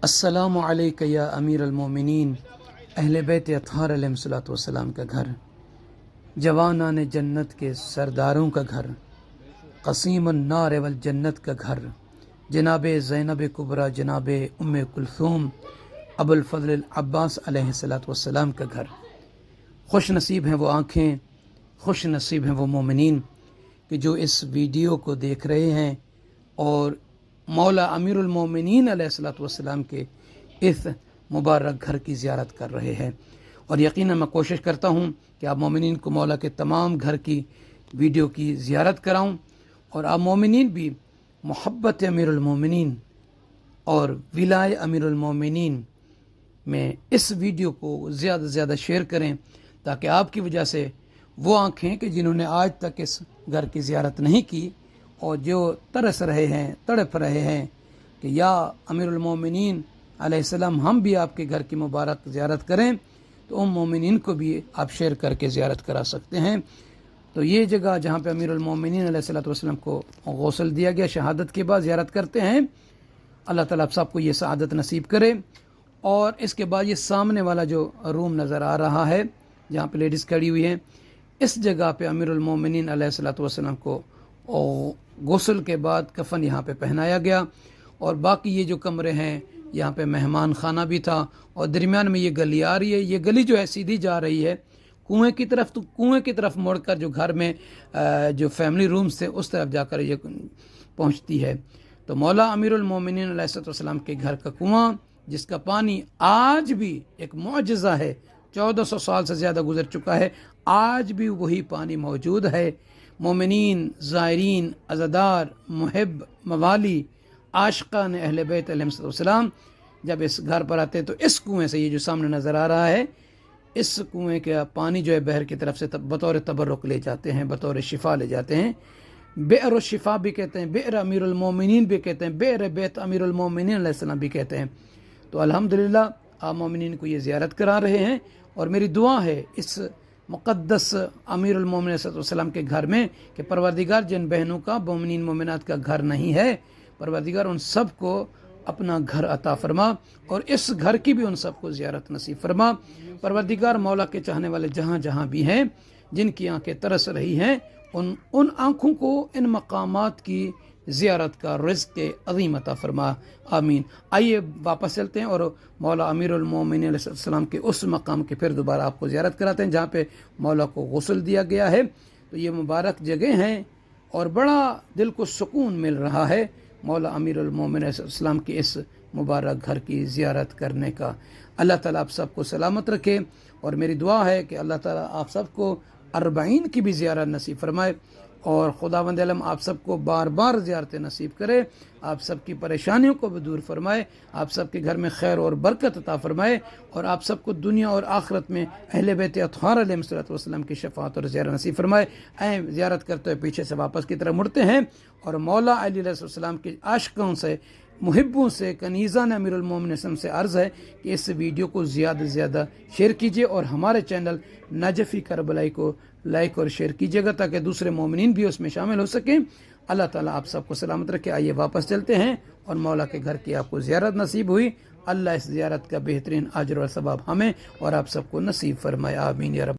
السلام علیکہ یا امیر المومنین، اہل بیت اطہار علیہ الصلوۃ والسلام کا گھر، جوانان جنت کے سرداروں کا گھر، قسیم النار والجنت کا گھر، جناب زینب کبریٰ جناب ام کلثوم ابو الفضل العباس علیہ الصلوۃ والسلام کا گھر۔ خوش نصیب ہیں وہ آنکھیں، خوش نصیب ہیں وہ مومنین کہ جو اس ویڈیو کو دیکھ رہے ہیں اور مولا امیر المومنین علیہ الصلوۃ والسلام کے اس مبارک گھر کی زیارت کر رہے ہیں۔ اور یقیناً میں کوشش کرتا ہوں کہ آپ مومنین کو مولا کے تمام گھر کی ویڈیو کی زیارت کراؤں، اور آپ مومنین بھی محبت امیر المومنین اور ولائے امیر المومنین میں اس ویڈیو کو زیادہ سے زیادہ شیئر کریں، تاکہ آپ کی وجہ سے وہ آنکھیں کہ جنہوں نے آج تک اس گھر کی زیارت نہیں کی اور جو ترس رہے ہیں، تڑپ رہے ہیں کہ یا امیر المومنین علیہ السلام ہم بھی آپ کے گھر کی مبارک زیارت کریں، تو ان مومنین کو بھی آپ شیئر کر کے زیارت کرا سکتے ہیں۔ تو یہ جگہ جہاں پہ امیر المومنین علیہ السلام کو غسل دیا گیا، شہادت کے بعد زیارت کرتے ہیں، اللہ تعالیٰ آپ سب کو یہ سعادت نصیب کرے۔ اور اس کے بعد یہ سامنے والا جو روم نظر آ رہا ہے جہاں پہ لیڈیز کھڑی ہوئی ہیں، اس جگہ پہ امیر المومنین علیہ السلام کو غسل کے بعد کفن یہاں پہ پہنایا گیا، اور باقی یہ جو کمرے ہیں یہاں پہ مہمان خانہ بھی تھا، اور درمیان میں یہ گلی آ رہی ہے۔ یہ گلی جو ہے سیدھی جا رہی ہے کنویں کی طرف، تو کنویں کی طرف مڑ کر جو گھر میں جو فیملی رومز تھے اس طرف جا کر یہ پہنچتی ہے۔ تو مولا امیر المومنین علیہ السلام کے گھر کا کنواں، جس کا پانی آج بھی ایک معجزہ ہے، 1400 سال سے زیادہ گزر چکا ہے، آج بھی وہی پانی موجود ہے۔ مومنین، زائرین، عزادار، محب، موالی، عاشقان اہل بیت علیہ السلام جب اس گھر پر آتے ہیں تو اس کنویں سے، یہ جو سامنے نظر آ رہا ہے، اس کنویں کا پانی جو ہے بحر کی طرف سے بطور تبرک لے جاتے ہیں، بطور شفا لے جاتے ہیں۔ بئر الشفا بھی کہتے ہیں، بئر امیر المومنین بھی کہتے ہیں، بئر بیت امیر المومنین علیہ السلام بھی کہتے ہیں۔ تو الحمدللہ آپ مومنین کو یہ زیارت کرا رہے ہیں، اور میری دعا ہے اس مقدس امیر المومنین صلی اللہ علیہ وسلم کے گھر میں کہ پروردگار جن بہنوں کا، مومنین مومنات کا گھر نہیں ہے، پروردگار ان سب کو اپنا گھر عطا فرما، اور اس گھر کی بھی ان سب کو زیارت نصیب فرما۔ پروردگار مولا کے چاہنے والے جہاں جہاں بھی ہیں، جن کی آنکھیں ترس رہی ہیں، ان آنکھوں کو ان مقامات کی زیارت کا رزق عظیم عطا فرما، آمین۔ آئیے واپس چلتے ہیں اور مولا امیر المومنین علیہ السلام کے اس مقام کے پھر دوبارہ آپ کو زیارت کراتے ہیں جہاں پہ مولا کو غسل دیا گیا ہے۔ تو یہ مبارک جگہ ہیں اور بڑا دل کو سکون مل رہا ہے مولا امیر المومنین علیہ السلام کے اس مبارک گھر کی زیارت کرنے کا۔ اللہ تعالیٰ آپ سب کو سلامت رکھے، اور میری دعا ہے کہ اللہ تعالیٰ آپ سب کو 40 کی بھی زیارت نصیب فرمائے، اور خداوند عالم آپ سب کو بار بار زیارتیں نصیب کرے، آپ سب کی پریشانیوں کو بھی دور فرمائے، آپ سب کے گھر میں خیر اور برکت عطا فرمائے، اور آپ سب کو دنیا اور آخرت میں اہل بیت اطہار علیہ السلام کی شفاعت اور زیارت نصیب فرمائے۔ زیارت کرتے ہوئے پیچھے سے واپس کی طرف مڑتے ہیں، اور مولا علی علیہ السلام کے عاشقوں سے، محبوں سے، کنیزان امیر المومنین سے عرض ہے کہ اس ویڈیو کو زیادہ سے زیادہ شیئر کیجیے، اور ہمارے چینل نجفی کربلائی کو لائک اور شیئر کیجیے گا تاکہ دوسرے مومنین بھی اس میں شامل ہو سکیں۔ اللہ تعالیٰ آپ سب کو سلامت رکھے۔ آئیے واپس چلتے ہیں، اور مولا کے گھر کی آپ کو زیارت نصیب ہوئی، اللہ اس زیارت کا بہترین اجر و ثواب ہمیں اور آپ سب کو نصیب فرمائے، آمین یا رب۔